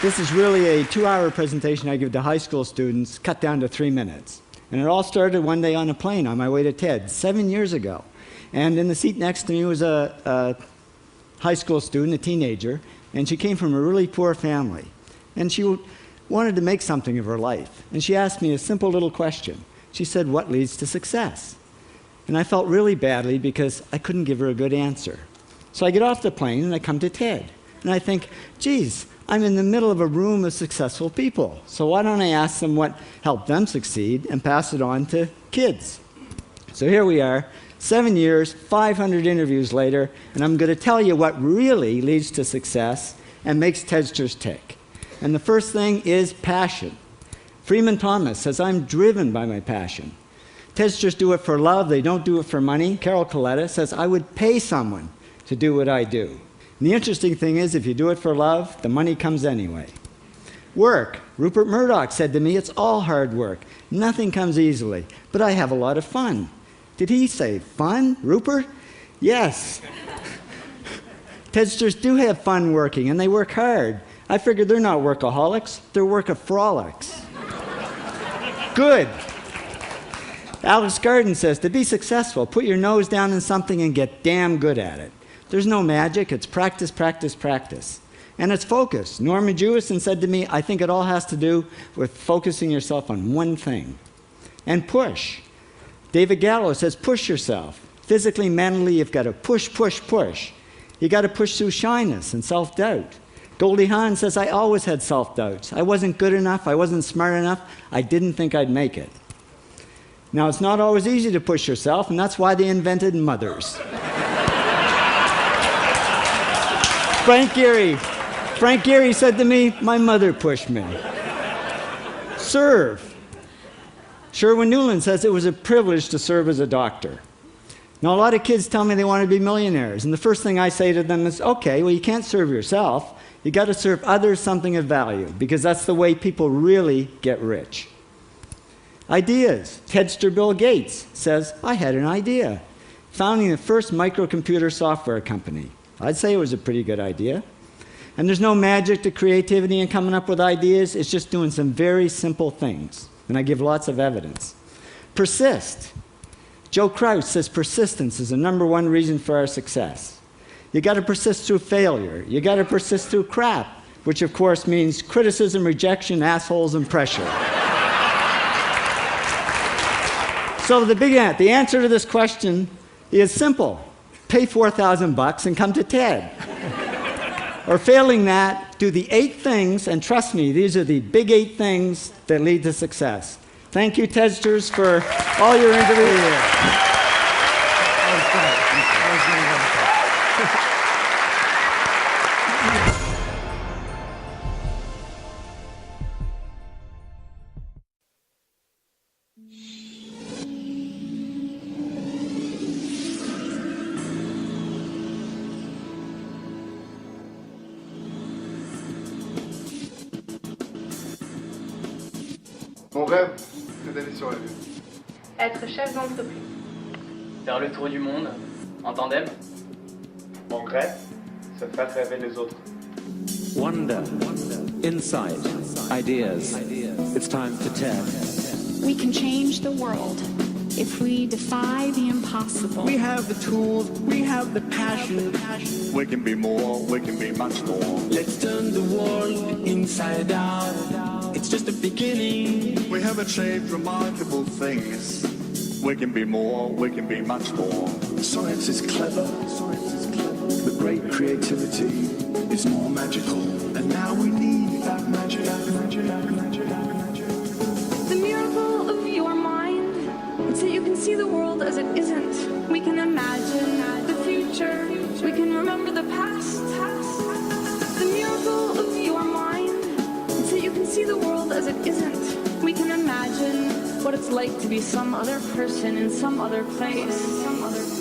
This is really a 2-hour presentation I give to high school students, cut down to 3 minutes. And it all started one day on a plane on my way to TED, 7 years ago. And in the seat next to me was a high school student, a teenager, and she came from a really poor family. And she wanted to make something of her life. And she asked me a simple little question. She said, "What leads to success?" And I felt really badly because I couldn't give her a good answer. So I get off the plane and I come to TED. And I think, geez, I'm in the middle of a room of successful people. So why don't I ask them what helped them succeed and pass it on to kids? So here we are, 7 years, 500 interviews later, and I'm going to tell you what really leads to success and makes TEDsters tick. And the first thing is passion. Freeman Thomas says, "I'm driven by my passion." TEDsters do it for love, they don't do it for money. Carol Coletta says, "I would pay someone to do what I do." And the interesting thing is, if you do it for love, the money comes anyway. Work. Rupert Murdoch said to me, "It's all hard work. Nothing comes easily, but I have a lot of fun." Did he say fun, Rupert? Yes. TEDsters do have fun working, and they work hard. I figured they're not workaholics, they're workaholics. Good. Alex Garden says, "To be successful, put your nose down in something and get damn good at it." There's no magic, it's practice, practice, practice. And it's focus. Norman Jewison said to me, "I think it all has to do with focusing yourself on one thing." And push. David Gallo says, push yourself. Physically, mentally, you've got to push, push, push. You got to push through shyness and self-doubt. Goldie Hawn says, "I always had self-doubts. I wasn't good enough, I wasn't smart enough, I didn't think I'd make it." Now, it's not always easy to push yourself, and that's why they invented mothers. Frank Gehry said to me, "My mother pushed me." Serve. Sherwin Newland says, "It was a privilege to serve as a doctor." Now, a lot of kids tell me they want to be millionaires, and the first thing I say to them is, okay, well, you can't serve yourself. You got to serve others something of value, because that's the way people really get rich. Ideas. TEDster Bill Gates says, "I had an idea." Founding the first microcomputer software company. I'd say it was a pretty good idea. And there's no magic to creativity and coming up with ideas. It's just doing some very simple things. And I give lots of evidence. Persist. Joe Kraus says persistence is the #1 reason for our success. You got to persist through failure. You got to persist through crap, which of course means criticism, rejection, assholes, and pressure. So the answer to this question is simple. Pay $4,000 and come to TED. Or failing that, do the 8 things, and trust me, these are the big 8 things that lead to success. Thank you, TEDsters, for all your interviews. Mon rêve, c'est d'aller sur la Lune. Être chef d'entreprise. Faire le tour du monde, en tandem. Mon rêve, c'est faire rêver les autres. Wonder, insight, ideas. It's time for TED. We can change the world if we defy the impossible. We have the tools, we have the passion. We can be more, we can be much more. Let's turn the world inside out. It's just the beginning. We have achieved remarkable things. We can be more, we can be much more. Science is clever. The great creativity is more magical. And now we need that magic. The miracle of your mind. It's that you can see the world as it isn't. We can imagine the future. We can remember the past. The miracle of your mind. It's that you can see the world as it isn't. We can imagine what it's like to be some other person in some other place.